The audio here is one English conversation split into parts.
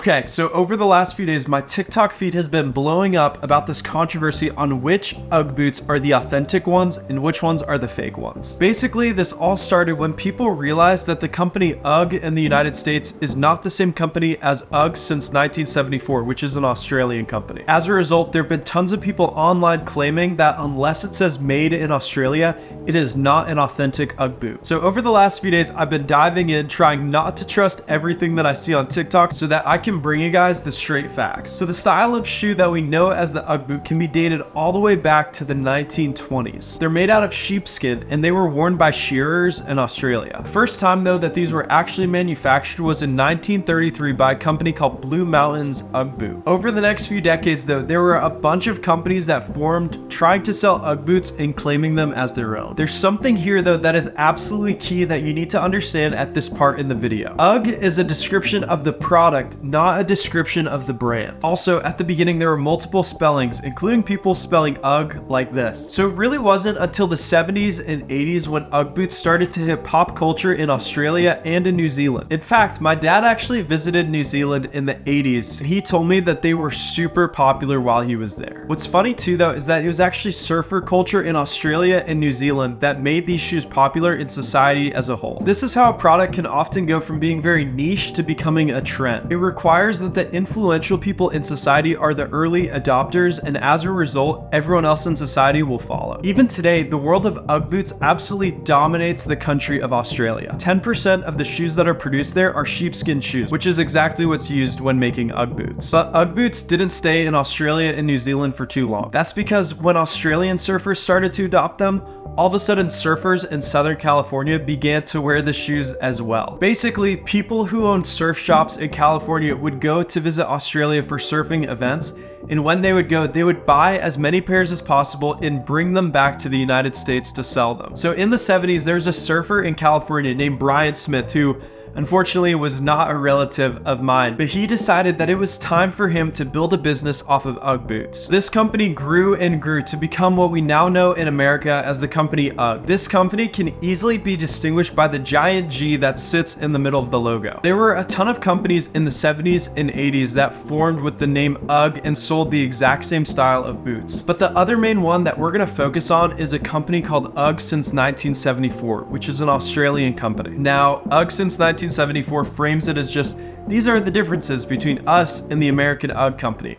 Okay, so over the last few days, my TikTok feed has been blowing up about this controversy on which Ugg boots are the authentic ones and which ones are the fake ones. Basically, this all started when people realized that the company Ugg in the United States is not the same company as Ugg since 1974, which is an Australian company. As a result, there have been tons of people online claiming that unless it says made in Australia, it is not an authentic Ugg boot. So over the last few days, I've been diving in, trying not to trust everything that I see on TikTok so that I can bring you guys the straight facts. So the style of shoe that we know as the Ugg boot can be dated all the way back to the 1920s. They're made out of sheepskin and they were worn by shearers in Australia. The first time though that these were actually manufactured was in 1933 by a company called Blue Mountains Ugg Boot. Over the next few decades though, there were a bunch of companies that formed trying to sell Ugg boots and claiming them as their own. There's something here though that is absolutely key that you need to understand at this part in the video. Ugg is a description of the product, not a description of the brand. Also, at the beginning there were multiple spellings, including people spelling Ugg like this. So it really wasn't until the 70s and 80s when Ugg boots started to hit pop culture in Australia and in New Zealand. In fact, my dad actually visited New Zealand in the 80s and he told me that they were super popular while he was there. What's funny too though is that it was actually surfer culture in Australia and New Zealand that made these shoes popular in society as a whole. This is how a product can often go from being very niche to becoming a trend. It requires that the influential people in society are the early adopters, and as a result, everyone else in society will follow. Even today, the world of Ugg boots absolutely dominates the country of Australia. 10% of the shoes that are produced there are sheepskin shoes, which is exactly what's used when making Ugg boots. But Ugg boots didn't stay in Australia and New Zealand for too long. That's because when Australian surfers started to adopt them, all of a sudden surfers in Southern California began to wear the shoes as well. Basically, people who owned surf shops in California would go to visit Australia for surfing events, and when they would go, they would buy as many pairs as possible and bring them back to the United States to sell them. So in the 70s, there's a surfer in California named Brian Smith who unfortunately was not a relative of mine, but he decided that it was time for him to build a business off of Ugg boots. This company grew and grew to become what we now know in America as the company Ugg. This company can easily be distinguished by the giant G that sits in the middle of the logo. There were a ton of companies in the 70s and 80s that formed with the name Ugg and sold the exact same style of boots. But the other main one that we're going to focus on is a company called Ugg since 1974, which is an Australian company. Now, Ugg since 1974 frames it as just, these are the differences between us and the American Ugg company.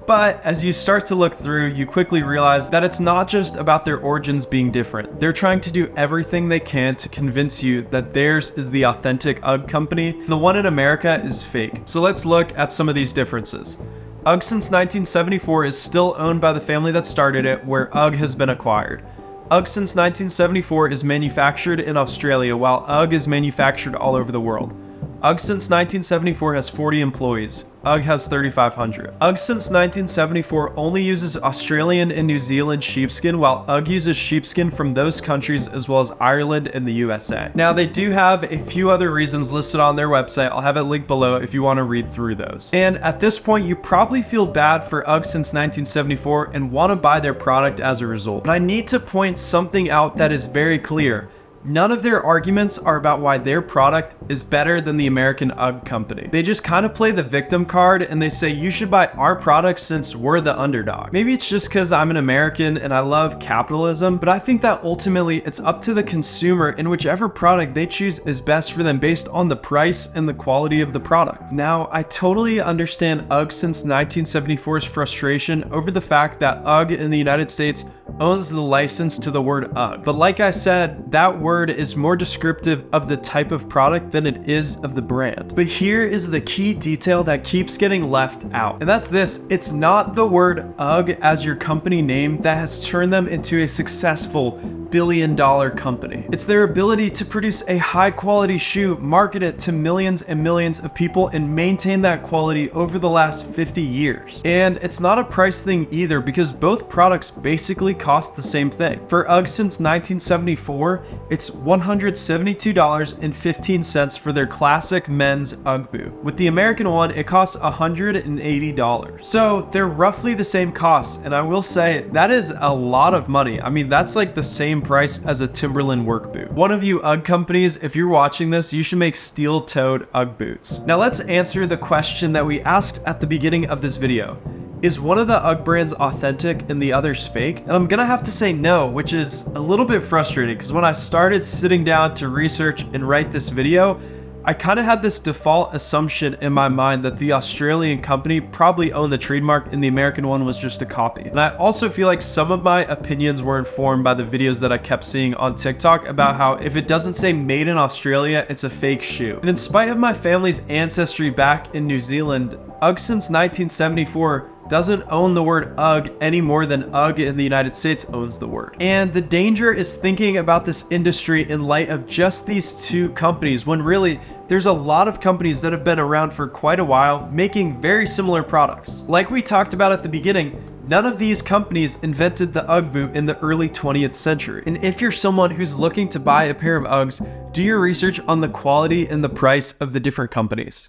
But as you start to look through, you quickly realize that it's not just about their origins being different. They're trying to do everything they can to convince you that theirs is the authentic Ugg company. The one in America is fake. So let's look at some of these differences. Ugg since 1974 is still owned by the family that started it, where Ugg has been acquired. Ugg since 1974 is manufactured in Australia, while Ugg is manufactured all over the world. Ugg since 1974 has 40 employees. Ugg has 3,500. Ugg since 1974 only uses Australian and New Zealand sheepskin, while Ugg uses sheepskin from those countries as well as Ireland and the USA. Now they do have a few other reasons listed on their website. I'll have it linked below if you want to read through those. And at this point, you probably feel bad for Ugg since 1974 and want to buy their product as a result. But I need to point something out that is very clear. None of their arguments are about why their product is better than the American Ugg company. They just kind of play the victim card and they say you should buy our product since we're the underdog. Maybe it's just because I'm an American and I love capitalism, but I think that ultimately it's up to the consumer and whichever product they choose is best for them based on the price and the quality of the product. Now, I totally understand Ugg since 1974's frustration over the fact that Ugg in the United States owns the license to the word Ugg. But like I said, that word is more descriptive of the type of product than it is of the brand. But here is the key detail that keeps getting left out. And that's this: it's not the word Ugg as your company name that has turned them into a successful billion-dollar company. It's their ability to produce a high-quality shoe, market it to millions and millions of people, and maintain that quality over the last 50 years. And it's not a price thing either, because both products basically cost the same thing. For Ugg since 1974, it's it's $172.15 for their classic men's Ugg boot. With the American one, it costs $180. So they're roughly the same cost, and I will say that is a lot of money. I mean, that's like the same price as a Timberland work boot. One of you Ugg companies, if you're watching this, you should make steel-toed Ugg boots. Now let's answer the question that we asked at the beginning of this video. Is one of the Ugg brands authentic and the other's fake? And I'm gonna have to say no, which is a little bit frustrating because when I started sitting down to research and write this video, I kind of had this default assumption in my mind that the Australian company probably owned the trademark and the American one was just a copy. And I also feel like some of my opinions were informed by the videos that I kept seeing on TikTok about how if it doesn't say made in Australia, it's a fake shoe. And in spite of my family's ancestry back in New Zealand, Ugg since 1974 doesn't own the word Ugg any more than Ugg in the United States owns the word. And the danger is thinking about this industry in light of just these two companies, when really there's a lot of companies that have been around for quite a while making very similar products. Like we talked about at the beginning, none of these companies invented the Ugg boot in the early 20th century. And if you're someone who's looking to buy a pair of Uggs, do your research on the quality and the price of the different companies.